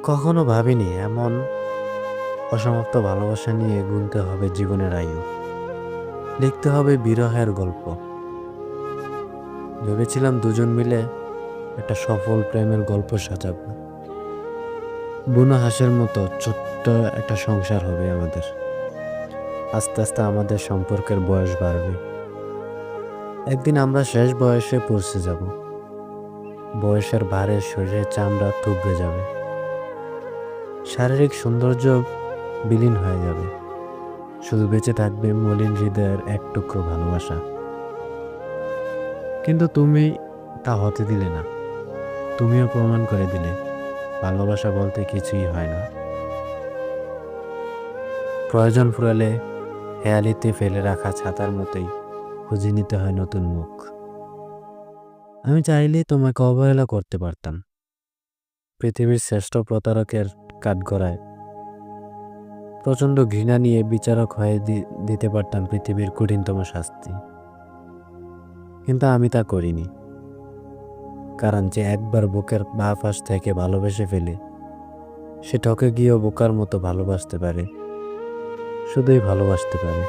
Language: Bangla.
কখনো ভাবিনি এমন অসমাপ্ত ভালোবাসা নিয়ে গুনতে হবে জীবনের আয়ু, লিখতে হবে বিরহের গল্প। ভেবেছিলাম দুজন মিলে একটা সফল প্রেমের গল্প সাজাবো, বুনো হাঁসের মতো ছোট্ট একটা সংসার হবে আমাদের। আস্তে আস্তে আমাদের সম্পর্কের বয়স বাড়বে, একদিন আমরা শেষ বয়সে পৌঁছে যাব। বয়সের ভারে শরীরের চামড়া থুবড়ে যাবে, শারীরিক সৌন্দর্য বিলীন হয়ে যাবে, শুধু বেঁচে থাকবে মলিন হৃদয়ের এক টুকরো ভালোবাসা। কিন্তু তুমি তা হতে দিলে না। তুমিও প্রমাণ করে দিলে ভালোবাসা বলতে কিছুই হয় না। প্রয়োজন ফুরালে হেয়ালিতে ফেলে রাখা ছাতার মতোই খুঁজে নিতে হয় নতুন মুখ। আমি চাইলেই তোমাকে অবহেলা করতে পারতাম, পৃথিবীর শ্রেষ্ঠ প্রতারকের কাঠগড়ায় প্রচণ্ড ঘৃণা নিয়ে বিচারক হয়ে দিতে পারতাম পৃথিবীর কঠিনতম শাস্তি। কিন্তু আমি তা করিনি, কারণ যে একবার বুকের বাঁ পাশ থেকে ভালোবেসে ফেলে সে ঠকে গিয়েও বোকার মতো ভালোবাসতে পারে, শুধুই ভালোবাসতে পারে।